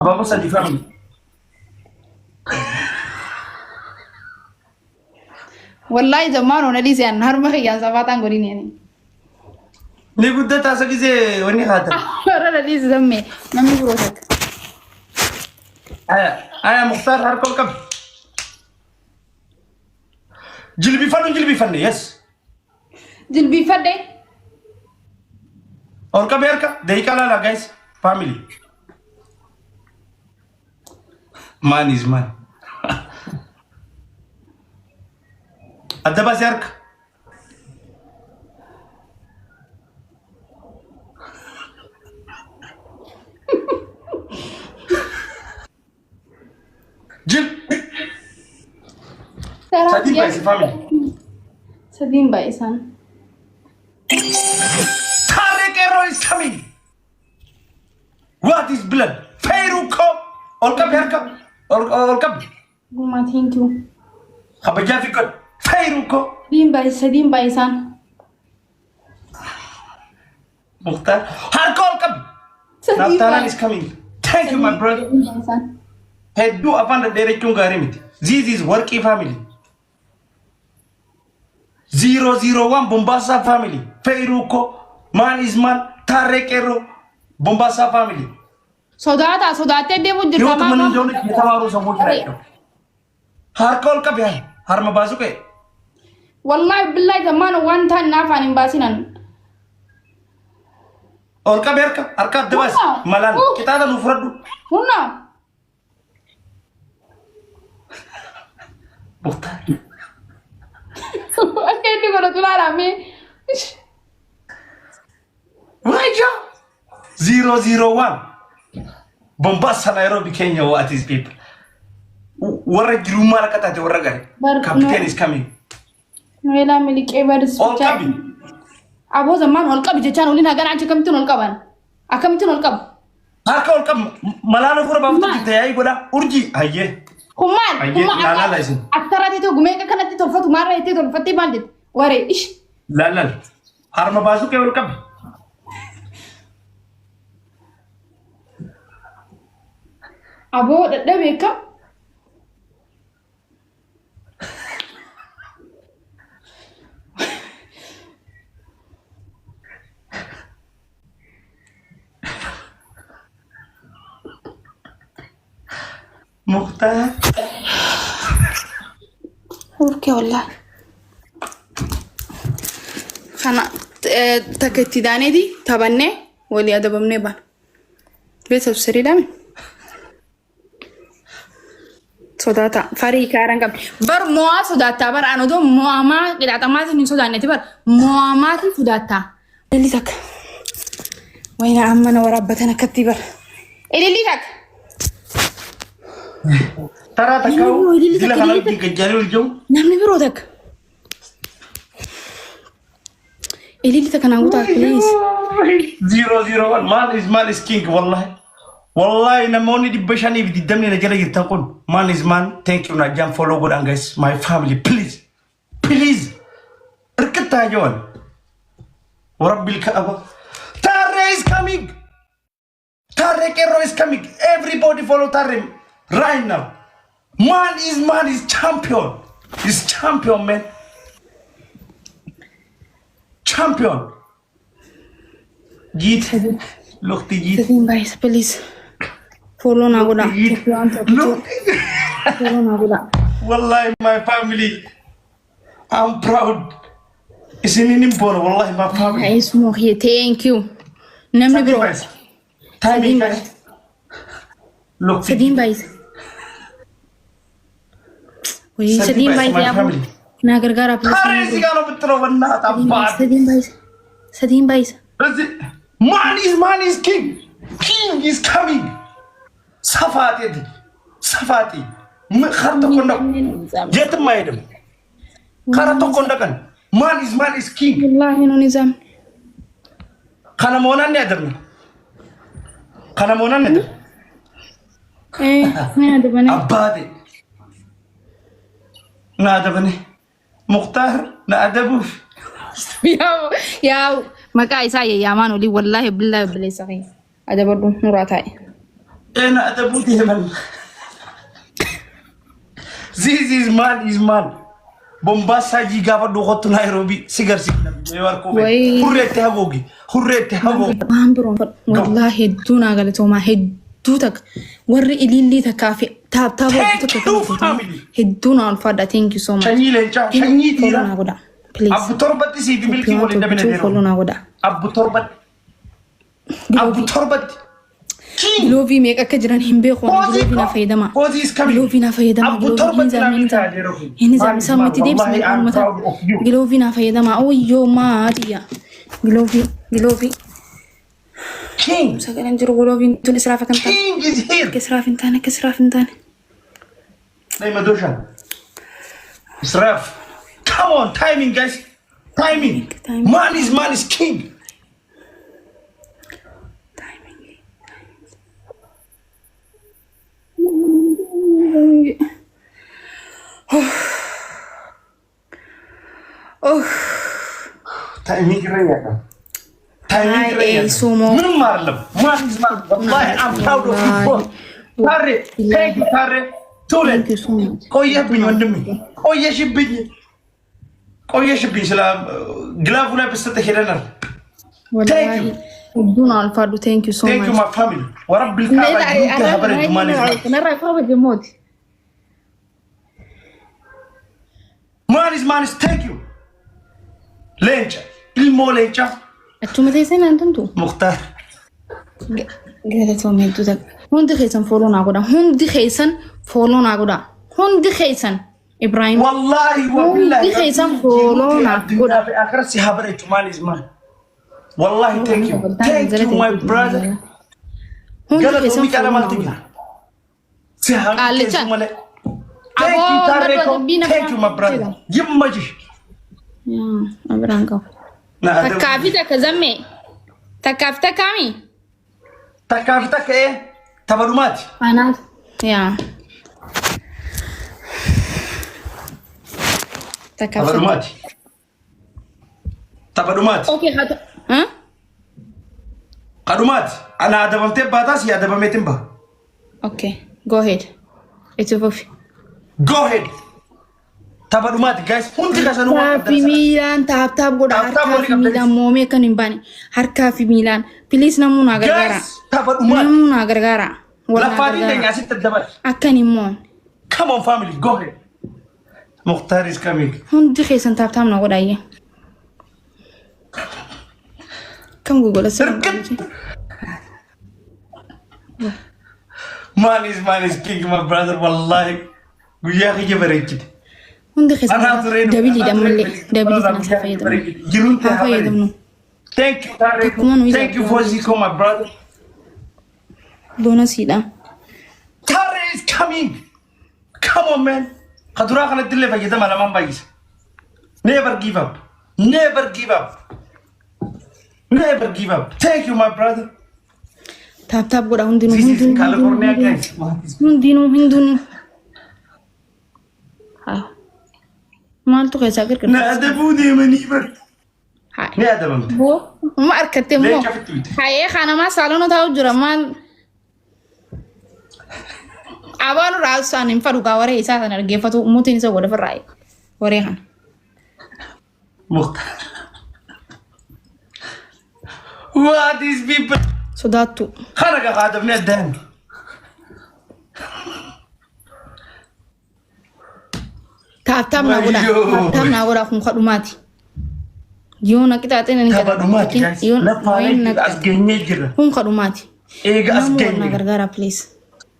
Apa sadi family. Wallahi zamanoo na disi an harma khiyaan safaatan godin yani. Ni guddata sa gize wani khata. Ora na disi zamme namni burotak. Aya Mukhtar har kol kab. Jilbi fanne yes. Jilbi fadde. और कब यार का दही का ला guys family man is man अद्दबा यार जिल सदी भाई family सदीम भाई सान is coming. What is blood? Fairuko. All kab yaar kab. All kab. Guma thank you. Khabaja fikr. Fairuko. Sadim bai san. Mukhtar. Har kol kab. Naftaran is coming. Thank you my brother. Hey do afan da dere kyun gare mit. This is worky family. 001 Bombasa family. Fairuko. Man is man. Tarekero Bombasa family. Sodate de wo Yo to man jone kitamaru samu kira. Har kol ka bya har mabazu ke. Wallahi billahi zaman one time na fanin basinan. Or ka berka arka debas malan kita da nufradu. Hunna. Bukta. Akendi gora tulara me. Raja 001 Bombasa Nairobi Kenya what is people Warra Girumara Kata Warra Captain is coming Noela Milik ever is all coming I was a man all come to channel in a gun to come to Nolkaban. I come to Nolkab. I call come Malano for about the urjii aye Human after I took make a connected of Fatumara or Fati Bandit. What ish Lalal Harma Bazuke will come. Abo da wake up. Mukhtar. Okay, wallah. Khana takati dane di tabanne wali adabamne ban. Bes tafsiri dame. Sodata fari karan kab bar moa sodata bar anodo moama kidata mati ni sodaneti bar moama ti sodata elitak wayna amana warabbatana katibar elitak Tara takau dila kalau dikejar uljung namni birodak elitak ananguta please 001 man is king wallahi namoni di bashani di damni na jala yirtan kun man is man thank you na jam follow good and guys my family please irkata jon rabbil kaaba Tare is coming Tare Kero is coming everybody follow Tare right now man is champion man champion Jeet look the Jeet Sadim guys please follow na goda follow na goda wallahi my family I'm proud isn't it important wallahi my family guys mo here thank you namni bro timing guys look Sadim guys wait Sadim guys ya na gargara please Are sigalo bitro wanna tabad Sadim guys man is king is coming Safati kharto konda jet maydem kharto konda kan man is king wallahi no nizam kana monan ne adarna na adabane abade na adabane Mukhtar na adabu ya maka isa ya yaman oli wallahi billahi billahi sahi ada bardu muratai أنا أتبوتي من This is man. Bombasa jiga do hot Nairobi sigar signa mewarko be hurrete hagogi ambro wallahi duna galato ma heddu tak warri ililli takafi tab hedduna alfada thank you so much shanyi tira goda please abu torbati si bilki wala dabene folona goda abu torbat Glovi make a kajiran himbe khon glovi na faydama glovi na faydama glovi za samiti debs me on mata glovi na faydama oh yo ma dia glovi king sagalan jiro glovi tun israfa kan king is here kisrafin tane Nay madoshan israf come on timing guys timing man is king Oh, timing raya. Timing raya. Sumo. Marlam. Man. Wallahi, I'm proud of you. Tare, thank you, Tare. Thank you so much. Koya bin wandemi. Koya shibin sila glavula bisata hirana. Thank you. Duna alfadu, thank you so much. Thank you, my family. Warabbil Kaaba, you can have it to manage. Man is thank you. Lencha, ilmo lencha. Achuma taysen antumtu. Mukhtar. Gada to me tu tak. Hundi khaysan follow na goda. Hundi khaysan follow na goda. Hundi khaysan Ibrahim. Wallahi wabillahi. Hundi khaysan follow na goda. Fi akhir si habare to man is man. Wallahi thank you. Thank you my brother. Gada to mi kala maltiga. Si habare to male. Thank you, Tareko. Thank you, my brother. Yimmaji. Yeah, Abrango. Takafita kazame. Takafita kami. Takafita ke? Tabarumati. Anat. Yeah. Tabarumati. Tabarumati. Okay, hata. Huh? Kadumati. Ana adabamte batas ya adabametin ba. Okay, go ahead. It's over. Go ahead. Tabarumati guys. Hundi kasanu. Harka Milan tap goda harka Milan mome kan imbani. Harka Milan. Please namuna gargara. Guys, tabarumati. Namuna gargara. La fadi de ngasi tadabar. Akani mon. Come on family, go ahead. Mukhtar is coming. Hundi khaysan tap na goda ye. Kam Google sir. Man is king, my brother. Wallahi. Guya ki berekit. Hundi khaysan dabili damalle dabili kana safayda. Thank you, Tarek. Thank you for Zico, my brother. Bonus ida. Tarek is coming. Come on, man. Kadura kana dille fa yeda malaman bayis. Never give up. Never give up. Never give up. Thank you, my brother. Tap goda hundinu. This is in California, guys. Hundinu. Mal tu kaisa kar Na adabu de manibar. Hai. Ne adabam. Bo, ma arkate mo. Hai, khana ma salono tha ujura man. Abanu rasan infaru gaware isa sana gefatu mutin so goda farai. Wore han. Mukhtar. What these people? So that too. Khana ka qadam ne dan. Tap na goda kun khadumati. Yona kita tenen ni khadumati guys. La faale asgenye jira. Kun khadumati. Ega asgenye. Na gargara please.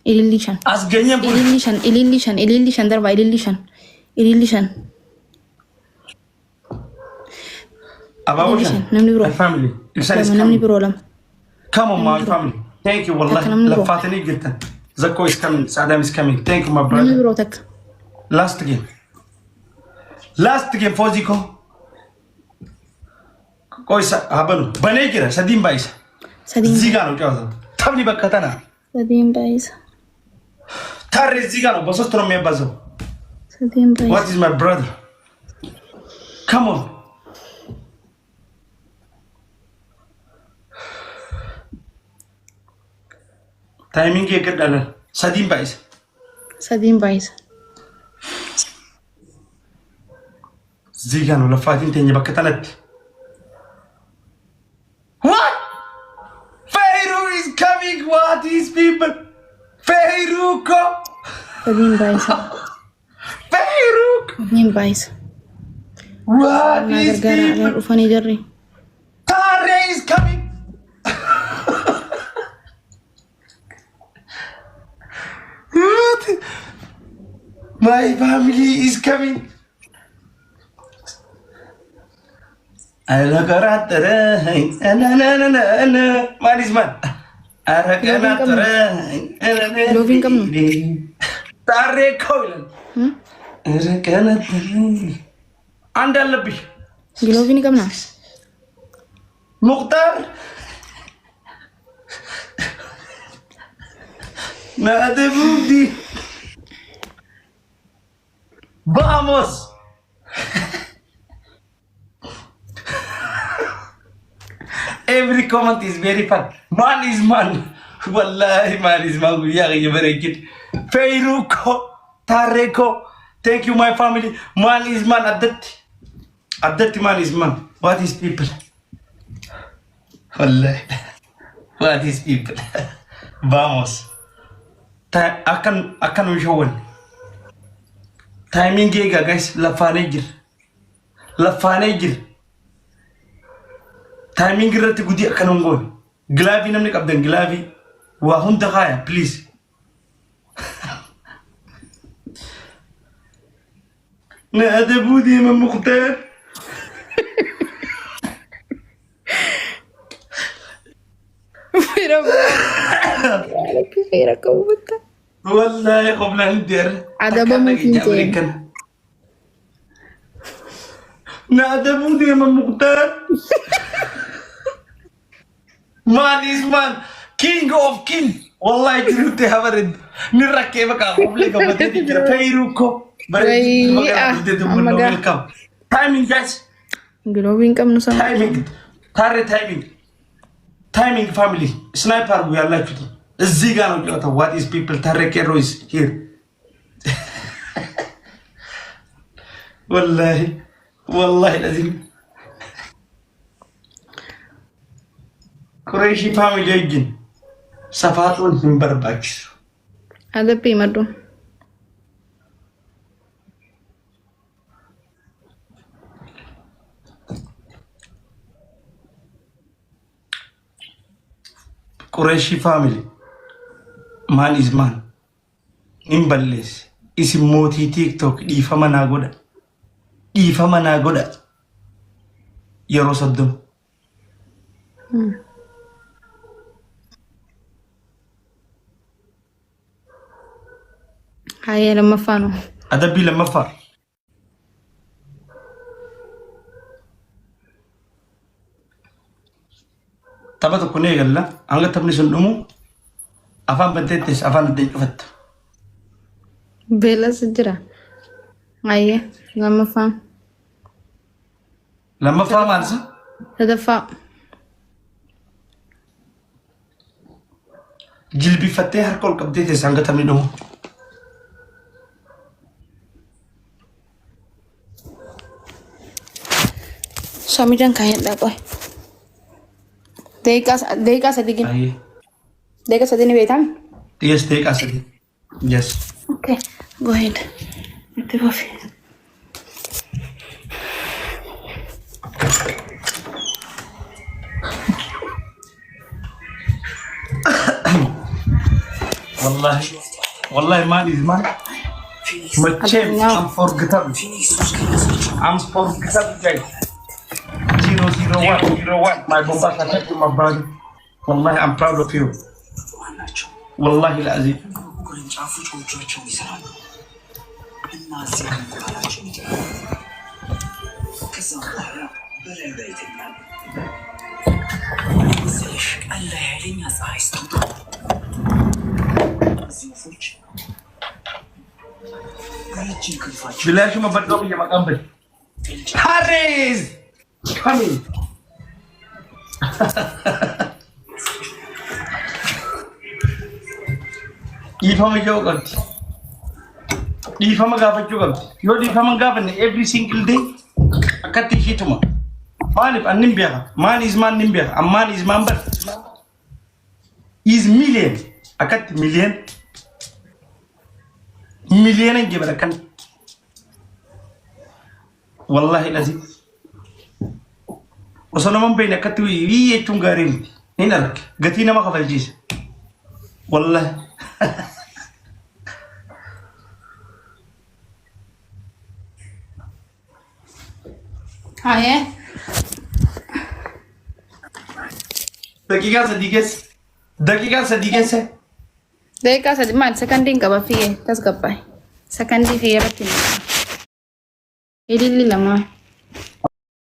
Ilillishan. Asgenye. Ilillishan darba ilillishan. Abawushan. My family. Namni bro. Come on, my family. Thank you, wallahi. La fatini jiddan. Zakko is coming. Saddam is coming. Thank you, my brother. Last game. For Zico. Koisa, habal. Banekira, Sadim Bais. Zigano, Tabni Bakatana. Sadim Bais. Tare Zigano, Bosostro Mebazo. Sadim Bais. What is my brother? Come on. Timing eeggadhaan sadiin baay'isa. Sadiin baay'isa. Zigaan laffaatiin teenya bakka tanatti. What? Fayru is coming. What is people? Fayruko. Sadiin baay'isa. Fayruk. Sadiin baay'isa. What is Gargaara people? dhufanii jirri. Tare is coming. What? My family is coming. Man is man. Loving kamu. Tare koilan. Anda lebih. Giloofin ni qabna. Mukhtar. Nada budi. Vamos. Every comment is very fun. Man is man. Wallahi man is man. Ya berekit. Fayruko, Tareko. Thank you my family. Man is man. Adati man is man. What is people? Wallahi. What is people? Vamos. Akan wishawan. Timing giga guys. Lafane jir. Timing irratti gudi akan ungoon. Gilavi namni qabdan gilavi. Waa hunda khaya please. Nada budi ma Mukhtar. Fira kamu betul. Wallahi qoblan dir. Ada mungkin Nada budi ma Mukhtar. Man is man. King of king. Wallahi jirute habarid. Nirakke baka qoble ka badati jira Fayruko. Welcome. Timing guys. Giloofin qabnu sama. Timing. Tare timing. Timing family. Sniper we are like it. Zigano jota. What is people? Tare Kero is here. Wallahi lazim. Quraishi family again. Safatun himbar baksh. Ada pimadu. Quraishi family. Man is man. Imballes. Isi moti TikTok. Ifama na goda. Yero saddum. Hai lama fano. Adabi lama fa. Tabato kune galla. Anga tabni sundumu. Afaan banteetis afaan adda cufatta. Bela sejera. Hai lama fano. Lama fa maalsa? Sadafa. Jilbifattee harkol qabdeetis anga tabni dhumu. Samidan kayak dah boy. Deka sedikit. Aye. Deka sedikit betam. Yes, take us again. Yes. Okay, go ahead. Itu coffee. Wallahi man is man. Macam I'm forgettable guys. 001. My Bombas attack with my brother. Wallahi I'm proud of you. Wallahi العظيم. بلاش ما بدهم يا مقابل. Harris coming. dhiifama ijoo qabdi. Dhiifama gaafachuu qabdi. Yoo dhiifama gaafanne every single day akkatti ishiituma. Maaliif annin beeka? Maan ismaan nin beeka? Ammaan ismaan bar. Is million akkatti million. Million hin jibara kan. Wallahi lazim. Osoo naman beekne akkatti wii jechuun gaarii miti. Hin arge. Gatii nama kafalchiisa. Wallahi. Haye. Daqiiqaa sadii keessa. Daqiiqaa sadii keessa. Daqiiqaa sadii maal sekandiin qaba fiigee tasgabbaa'e. Sekandii fiigee irratti ililli lamaa.